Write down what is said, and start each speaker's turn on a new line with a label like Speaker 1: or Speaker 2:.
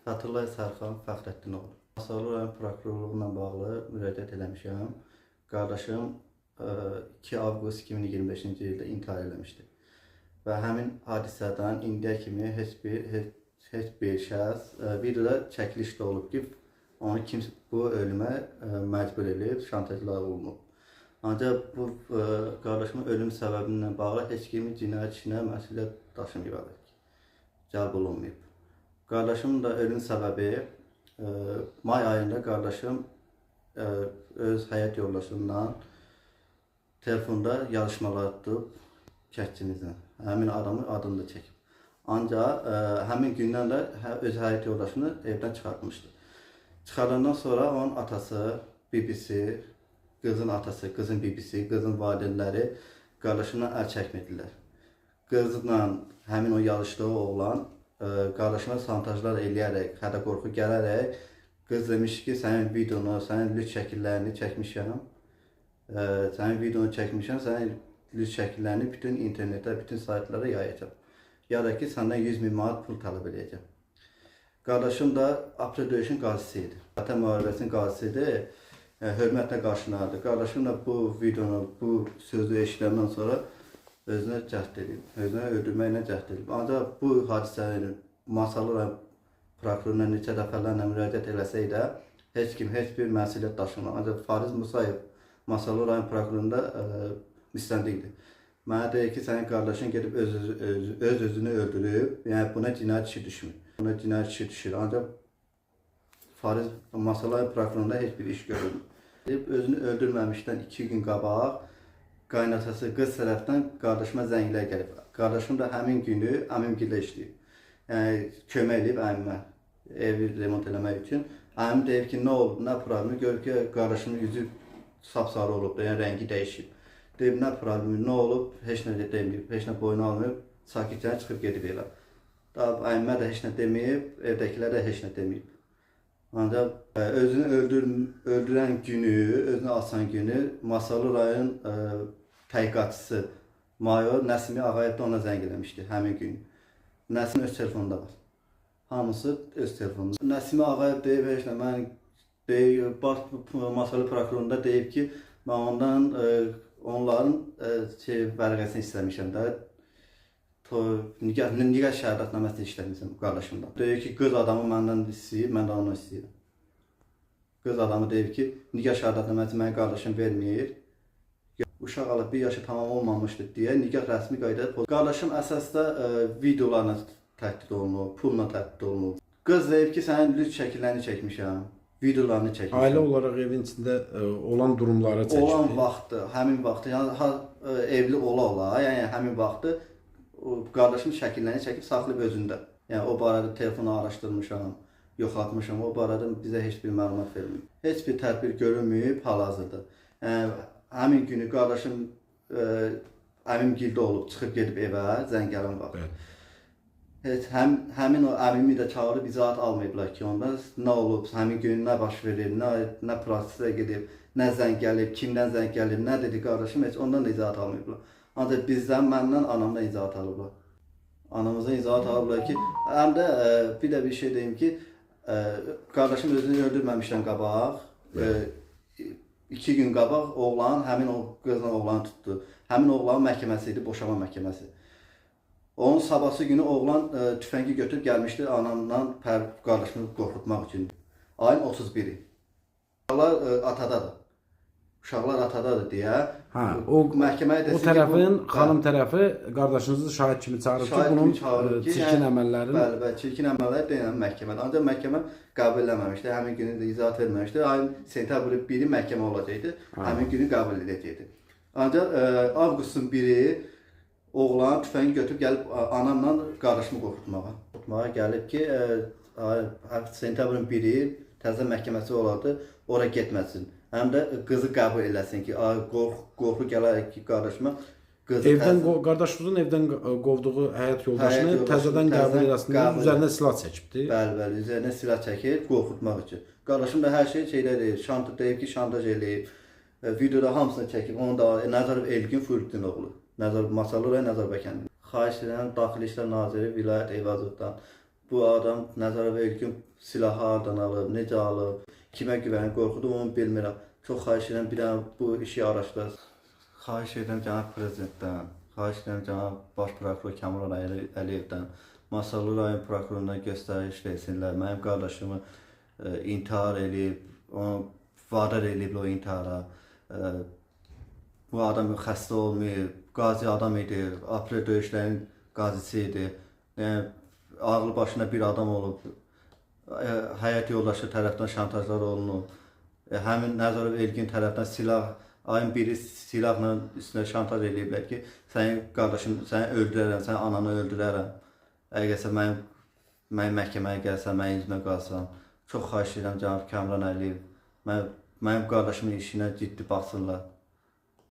Speaker 1: Fəthullayev Sərxan Fəxrəddinoğlu. Masallı rayon prokurorluğuna bağlı müraciət eləmişəm. Qardaşım 2 avqust 2025-ci ildə intihar eləmişdi. Və həmin hadisədən indiyə kimi heç bir şəxs videoda çəkiliş də olub ki, onu bu ölümə məcbur edib, şantajlar olunub. Ancaq bu qardaşımın ölüm səbəbinə bağlı heç kimin cinayət işinə məsuliyyət daşımayıb, cəlb olunmayıb. Qardaşımın da ölüm səbəbi may ayında qardaşım öz həyat yoldaşından telefonda yarışmalar tutub çəkçimizdən. Həmin adamın adını da çəkib. Ancaq həmin gündən də öz həyat yoldaşını evdən çıxartmışdı. Çıxarandan sonra onun atası, bibisi, qızın atası, qızın bibisi, qızın valideynləri qardaşımdan əl çəkmədilər. Qızla həmin o yarışdığı oğlan qardaşına santajlar eləyərək, hədə qorxu gələrək qız demiş ki, sənin videonu, sənin lüt şəkillərini çəkmişəm, sənin lüt şəkillərini bütün internetdə, bütün saytlara yayacaq. Ya da ki, səndən 100.000 manat pul tələb edəcəm. Qardaşım da Aprel döyüşün qazisi idi. Vətən müharibəsinin qazisi idi, hörmətlə qarşılanırdı. Qardaşım da bu videonu, bu sözü eşidəndən sonra özünə cəhd edib, özünə öldürməklə cəhd edib. Ancaq bu hadisəni Masallı rayon prokuroruna neçə dəfələrlə müraciət eləsək də heç kim, heç bir məsuliyyət daşımır. Ancaq Fariz Musayev Masallı rayon prokurorunda müstəndiqdir. Mənə deyir ki, sənin qardaşın gedib öz-özünü öldürüb, yəni buna cinayət işi düşmür. Buna cinayət işi düşür. Ancaq Fariz Masallı rayon prokurorunda heç bir iş görülmür. Özünü öldürməmişdən 2 gün qabaq qaynatası qız tərəfdən qardaşıma zənglər gəlib. Qardaşım da həmin günü əmimgildə işləyib. Yəni, kömək edib əmimə, evi remont eləmək üçün. Əmim deyib ki, nə olub, nə problemi? Görür ki, qardaşımın yüzü sapsarı olub, yəni rəngi dəyişib. Deyib, nə problemi, nə olub, heç nə deməyib, heç nə boynu almayıb, sakitcə çıxıb gedib elə. Əmimə də heç nə deməyib, evdəkilər də heç nə deməyib. Ancaq özünü öldürən günü, özünü asan günü Masallı rayon təhqiqatçısı mayor Nəsimi Ağayev də ona zəng eləmişdi həmin gün. Nəsimi öz telefonunda var. Hamısı öz telefonunda. Nəsimi Ağayev deyib, heç nə, mən deyib, Masallı prokurorunda deyib ki, mən onların vərəqəsini istəmişəm də, nigah şəhadətnaməsini işləmişəm qardaşımdan. Deyir ki, qız adamı məndən istəyir, mən də onu istəyirəm. Qız adamı deyir ki, nigah şəhadətnaməsi mənim qardaşım vermir. Uşaq alıb 1 yaşı tamam olmamışdır deyə nigah rəsmi qaydada pozulub. Qardaşım əsasda videolarla təhdid olunub, pulla təhdid olunub. Qız deyib ki, sənin lüt şəkillərini çəkmişəm, videolarını çəkmişəm.
Speaker 2: Ailə olaraq evin içində olan durumları çəkdi.
Speaker 1: Olan vaxtı, həmin vaxtı, yəni evli ola, yəni həmin vaxtı qardaşım şəkillərini çəkib saxlayıb özündə. Yəni o barədə telefonu araşdırmışam, yoxlatmışam, o barədə bizə heç bir məlumat verməyib. Heç bir tədbir görülməyib hal-hazırda. Həmin günü qardaşım əmimgildə olub, çıxıb gedib evə, zəng gələn vaxt. Həmin o əmimi də çağırıb izahat almayıblar ki, onda nə olub, həmin gün nə baş verir, nə prosesə gedib, nə zəng gəlib, kimdən zəng gəlib, nə dedi qardaşım, heç ondan da izahat almayıblar. Ancaq bizdən, məndən, anamdan izahat alıblar. Anamızdan izahat alıblar ki, həm də bir də bir şey deyim ki, qardaşım özünü öldürməmişdən qabaq, 2 gün qabaq oğlan, həmin o qızla oğlanı tutdu. Həmin oğlanın məhkəməsi idi, boşanma məhkəməsi. Onun sabahsı günü oğlan tüfəngi götürüb gəlmişdi anamdan qardaşımı qorxutmaq üçün. Ayın 31-i. Uşaqlar atadadır. Uşaqlar atadadır deyə
Speaker 2: o tərəfin, xanım tərəfi qardaşınızı şahid kimi çağırıb ki, bunun çirkin əməllərini...
Speaker 1: Bəli, çirkin əməlləri deyilən məhkəmədə. Ancaq məhkəmə qəbul eləməmişdi, həmin günü də izahat verməmişdi. Ayın sentyabr 1-i məhkəmə olacaqdı, həmin günü qəbul edəcəkdi. Ancaq avqustun 1-i oğlan tüfəngi götürüb gəlib anamla qardaşımı qorxutmağa gəlib ki, sentyabrın 1-i təzə məhkəməsi olardı, ora getməsin. Həm də qızı qəbul eləsin ki, qorxu gələrək ki, qardaşıma
Speaker 2: qardaşınızın evdən qovduğu həyat yoldaşını təzədən qəbul eləsin, üzərinə silah çəkibdir.
Speaker 1: Bəli, üzərinə silah çəkib, qorxutmaq üçün. Qardaşım da hər şey deyib, deyib ki, şantaj eləyib, videoda hamısını çəkib, onu da Nəzarov Elgin Furiddin oğlu, Masallı rayon Nəzarov kəndində. Xahiş edirəm, Daxili İşlər Naziri Vilayət Eyvazovdan bu adam Nəzarət Elgin silahı hardan alıb, necə alıb, kimə güvənib, qorxudum onu bilmirəm. Çox xahiş edirəm bir dənə bu işi araşdır. Xahiş edirəm cənab prezidentdən, xahiş edirəm cənab baş prokuror Kamran Əliyevdən, Masallı rayon prokuroruna göstəriş versinlər. Mənim qardaşımı intihar eləyib, onu vadar eləyib o intihara. Bu adam xəstə olmayıb, qazi adam idi, aprel döyüşlərinin qazisi idi. Yəni, ağlı başına bir adam olub, həyat yoldaşı tərəfdən şantajlar olunub. Həmin Nəzarət Elgin tərəfdən silah, ayın biri silahla üstünə şantaj eləyiblər ki, sənin qardaşın, səni öldürərəm, sənin ananı öldürərəm. Əgərsə mənim məhkəməyə gəlsən, mənim üzümə qalsan. Çox xahiş edirəm cənab Kamran Əliyev, mənim qardaşımın işinə ciddi baxsınlar.